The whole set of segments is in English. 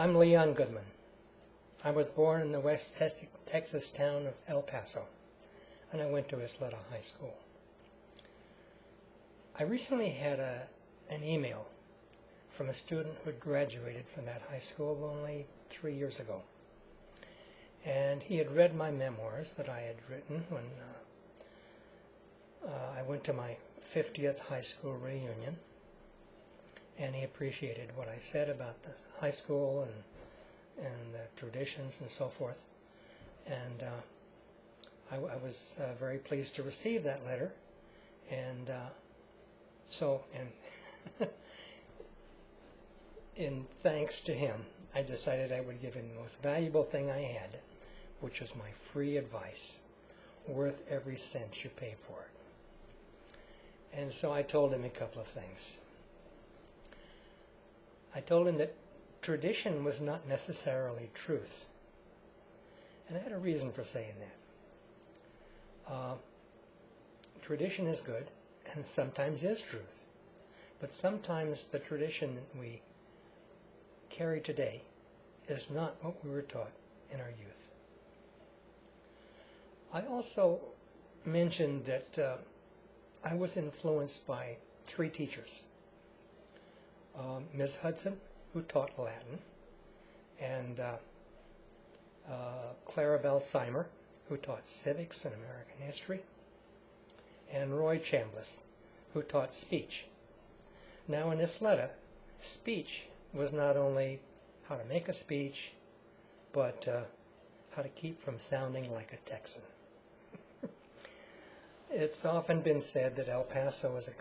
I'm Leon Goodman. I was born in the West Texas town of El Paso, and I went to Ysleta High School. I recently had an email from a student who had graduated from that high school only 3 years ago. And he had read my memoirs that I had written when I went to my 50th high school reunion. And he appreciated what I said about the high school and the traditions and so forth. And I was very pleased to receive that letter. And in thanks to him, I decided I would give him the most valuable thing I had, which was my free advice, worth every cent you pay for it. And so I told him a couple of things. I told him that tradition was not necessarily truth. And I had a reason for saying that. Tradition is good, and sometimes is truth. But sometimes the tradition that we carry today is not what we were taught in our youth. I also mentioned that I was influenced by 3 teachers. Ms. Hudson, who taught Latin, and Clara Bell-Simer, who taught civics and American history, and Roy Chambliss, who taught speech. Now in Ysleta, speech was not only how to make a speech, but how to keep from sounding like a Texan. It's often been said that El Paso is a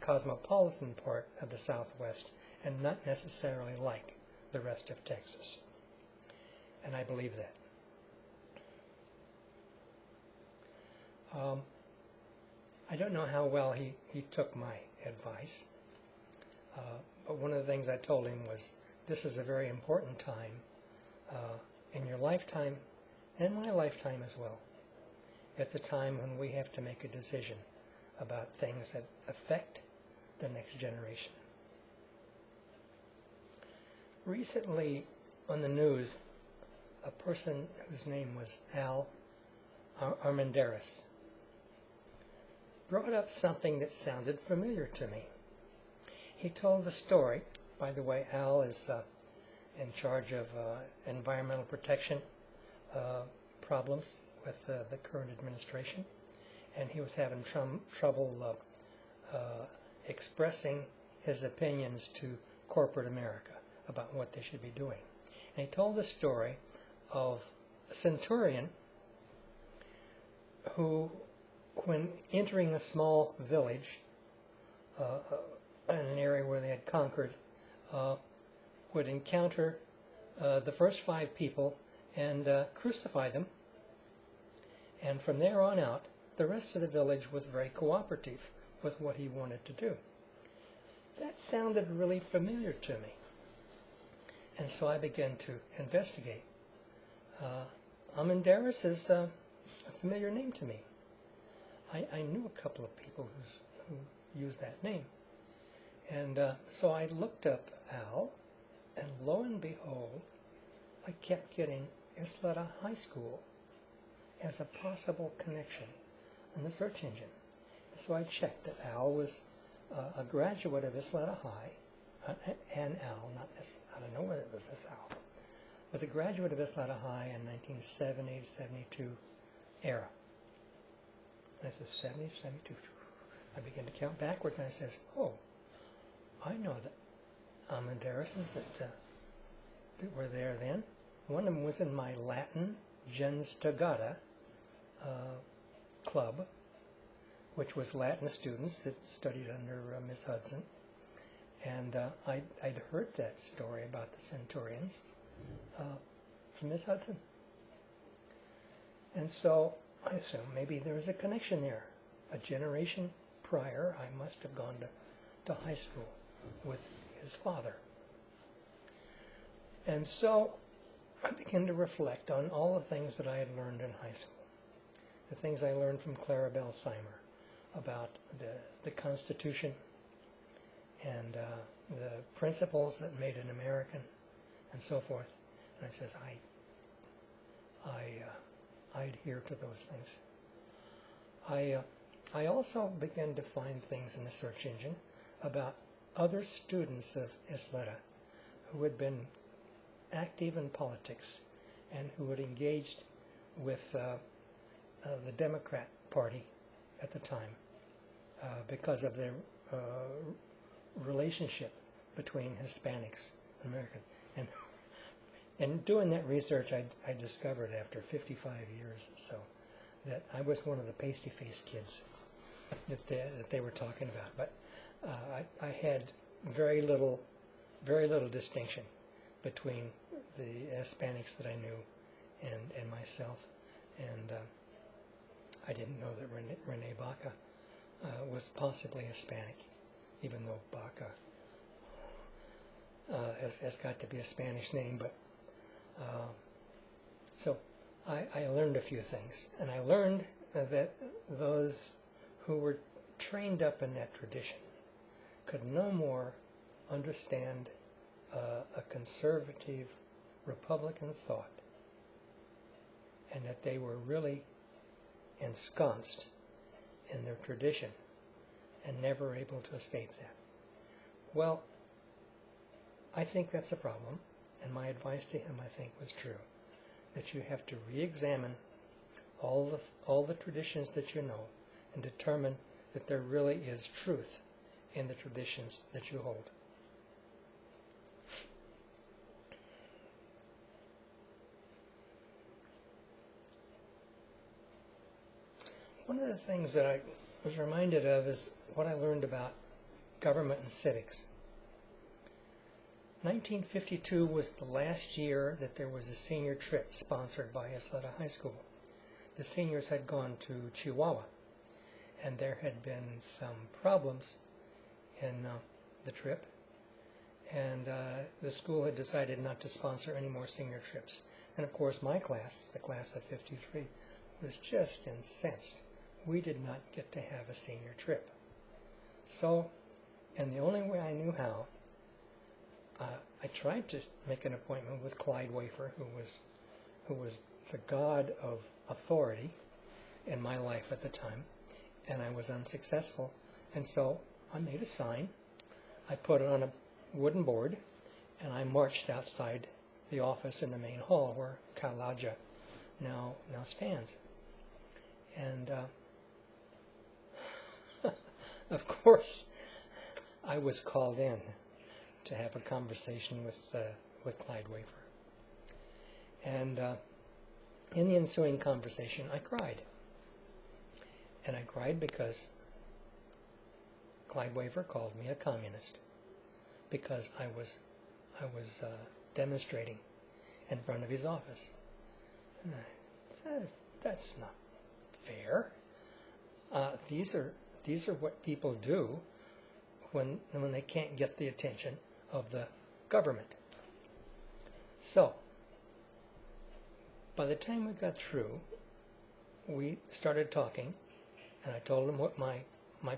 cosmopolitan part of the Southwest and not necessarily like the rest of Texas. And I believe that. I don't know how well he took my advice, but one of the things I told him was, this is a very important time in your lifetime and my lifetime as well. It's a time when we have to make a decision about things that affect the next generation. Recently on the news, a person whose name was Al Armendariz brought up something that sounded familiar to me. He told the story. By the way, Al is in charge of environmental protection problems with the current administration, and he was having trouble expressing his opinions to corporate America about what they should be doing. And he told the story of a centurion who, when entering a small village in an area where they had conquered, would encounter the first 5 people and crucify them. And from there on out, the rest of the village was very cooperative with what he wanted to do. That sounded really familiar to me. And so I began to investigate. Armendariz is a familiar name to me. I knew a couple of people who used that name. And so I looked up Al, and lo and behold, I kept getting Ysleta High School as a possible connection in the search engine. So I checked that Al was a graduate of Ysleta High, and Al, I don't know whether it was this Al, was a graduate of Ysleta High in 1970-72 era. And I said, 70, 72. I began to count backwards, and I says, oh, I know that Armendariz that were there then. One of them was in my Latin gens togata club, which was Latin students that studied under Miss Hudson. And I'd heard that story about the centurions from Miss Hudson. And so I assumed maybe there was a connection there. A generation prior, I must have gone to high school with his father. And so I began to reflect on all the things that I had learned in high school. The things I learned from Clara Bell-Simer about the Constitution and the principles that made an American, and so forth. And I says, I adhere to those things. I also began to find things in the search engine about other students of Ysleta who had been active in politics and who had engaged with the Democrat Party at the time because of their relationship between Hispanics and Americans. And doing that research, I discovered after 55 years or so that I was one of the pasty-faced kids that they were talking about. But I had very little distinction between the Hispanics that I knew and myself. And I didn't know that Rene Baca was possibly Hispanic, even though Baca has got to be a Spanish name. But so I learned a few things, and I learned that those who were trained up in that tradition could no more understand a conservative Republican thought, and that they were really ensconced in their tradition and never able to escape that. Well, I think that's a problem, and my advice to him, I think, was true, that you have to re-examine all the traditions that you know and determine that there really is truth in the traditions that you hold. One of the things that I was reminded of is what I learned about government and civics. 1952 was the last year that there was a senior trip sponsored by Ysleta High School. The seniors had gone to Chihuahua, and there had been some problems in the trip, and the school had decided not to sponsor any more senior trips. And of course my class, the class of 53, was just incensed. We did not get to have a senior trip. So, and the only way I knew how, I tried to make an appointment with Clyde Wafer, who was the god of authority in my life at the time, and I was unsuccessful. And so I made a sign, I put it on a wooden board, and I marched outside the office in the main hall where Kalaja now stands. And of course, I was called in to have a conversation with Clyde Wafer. And in the ensuing conversation, I cried. And I cried because Clyde Wafer called me a communist because I was demonstrating in front of his office. And I said, that's not fair. These are what people do when they can't get the attention of the government. So, by the time we got through, we started talking, and I told him what my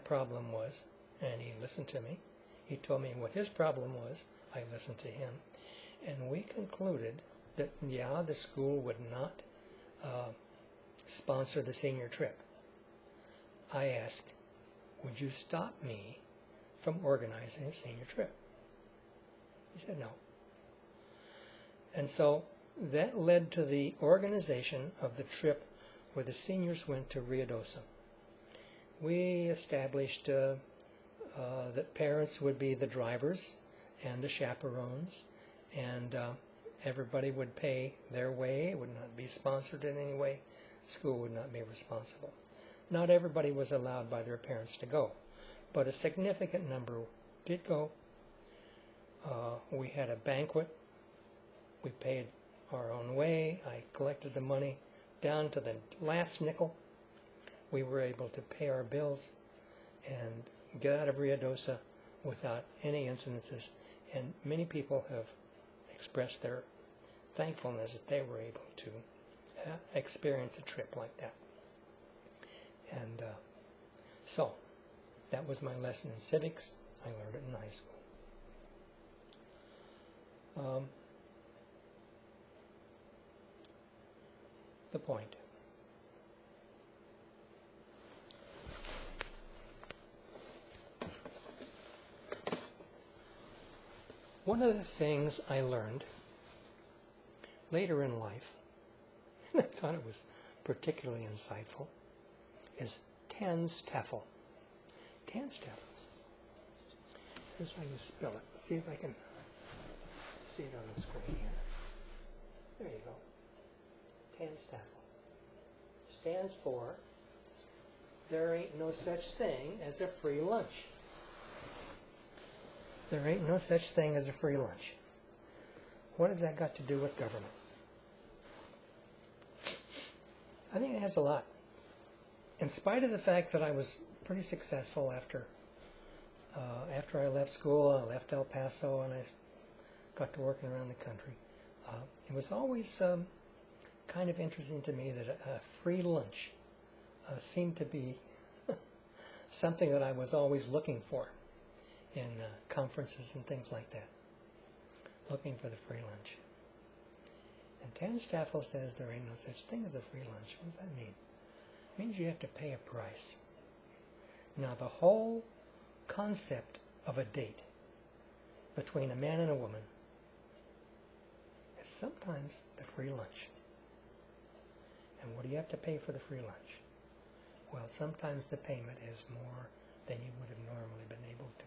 problem was, and he listened to me. He told me what his problem was. I listened to him, and we concluded that, yeah, the school would not sponsor the senior trip. I asked, would you stop me from organizing a senior trip? He said no. And so that led to the organization of the trip where the seniors went to Ruidoso. We established that parents would be the drivers and the chaperones, and everybody would pay their way. It would not be sponsored in any way. The school would not be responsible. Not everybody was allowed by their parents to go, but a significant number did go. We had a banquet. We paid our own way. I collected the money down to the last nickel. We were able to pay our bills and get out of Ruidoso without any incidences. And many people have expressed their thankfulness that they were able to experience a trip like that. And so that was my lesson in civics. I learned it in high school. the point. One of the things I learned later in life, and I thought it was particularly insightful, is TANSTAFL. TANSTAFL. Here's how you spell it. Let's see if I can see it on the screen here. There you go. TANSTAFL. Stands for, there ain't no such thing as a free lunch. There ain't no such thing as a free lunch. What has that got to do with government? I think it has a lot. In spite of the fact that I was pretty successful after I left school, I left El Paso and I got to working around the country, it was always kind of interesting to me that a free lunch seemed to be something that I was always looking for in conferences and things like that, looking for the free lunch. And TANSTAFL says there ain't no such thing as a free lunch. What does that mean? It means you have to pay a price. Now the whole concept of a date between a man and a woman is sometimes the free lunch. And what do you have to pay for the free lunch? Well, sometimes the payment is more than you would have normally been able to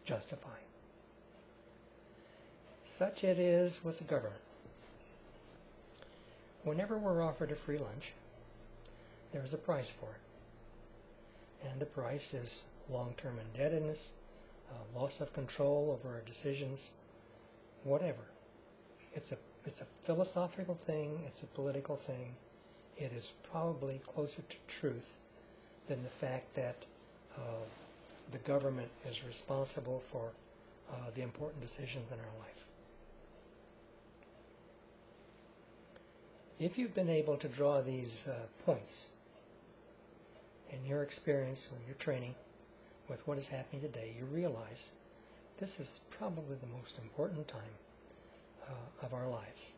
justify. Such it is with the government. Whenever we're offered a free lunch, there's a price for it. And the price is long-term indebtedness, loss of control over our decisions, whatever. It's a philosophical thing, it's a political thing. It is probably closer to truth than the fact that the government is responsible for the important decisions in our life. If you've been able to draw these points in your experience or your training with what is happening today, you realize this is probably the most important time of our lives.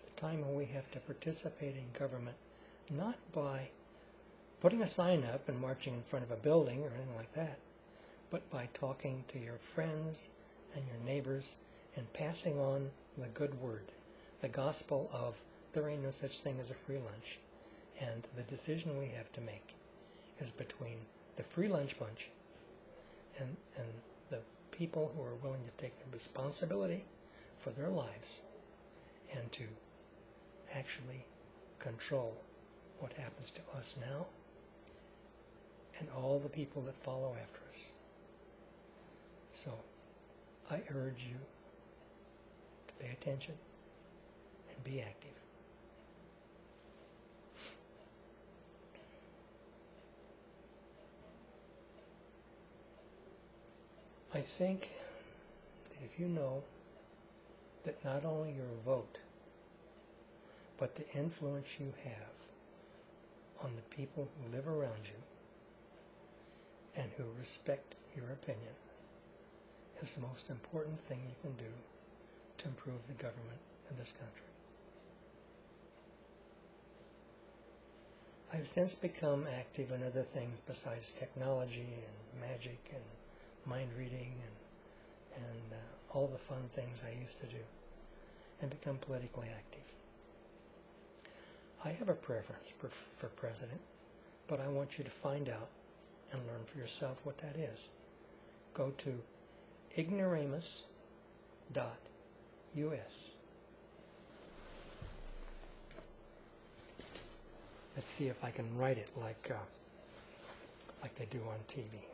The time when we have to participate in government, not by putting a sign up and marching in front of a building or anything like that, but by talking to your friends and your neighbors and passing on the good word, the gospel of there ain't no such thing as a free lunch. And the decision we have to make is between the free lunch bunch and the people who are willing to take the responsibility for their lives and to actually control what happens to us now and all the people that follow after us. So I urge you to pay attention and be active. I think that if you know that not only your vote, but the influence you have on the people who live around you and who respect your opinion is the most important thing you can do to improve the government in this country. I've since become active in other things besides technology and magic and mind reading and all the fun things I used to do, and become politically active. I have a preference for president, but I want you to find out and learn for yourself what that is. Go to ignoramus.us. Let's see if I can write it like they do on TV.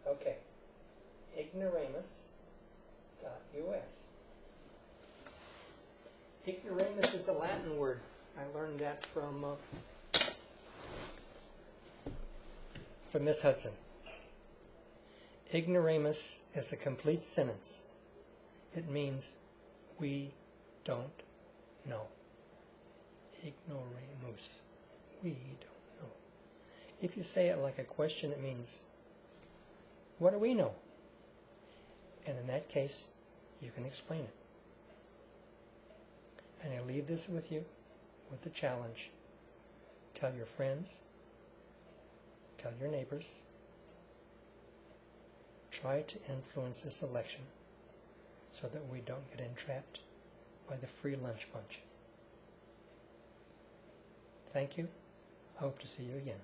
Okay, ignoramus.us. Ignoramus is a Latin word. I learned that from Miss Hudson. Ignoramus is a complete sentence. It means we don't know. Ignoramus. We don't know. If you say it like a question, it means, what do we know? And in that case, you can explain it. And I leave this with you, with the challenge. Tell your friends, tell your neighbors. Try to influence this election so that we don't get entrapped by the free lunch bunch. Thank you. I hope to see you again.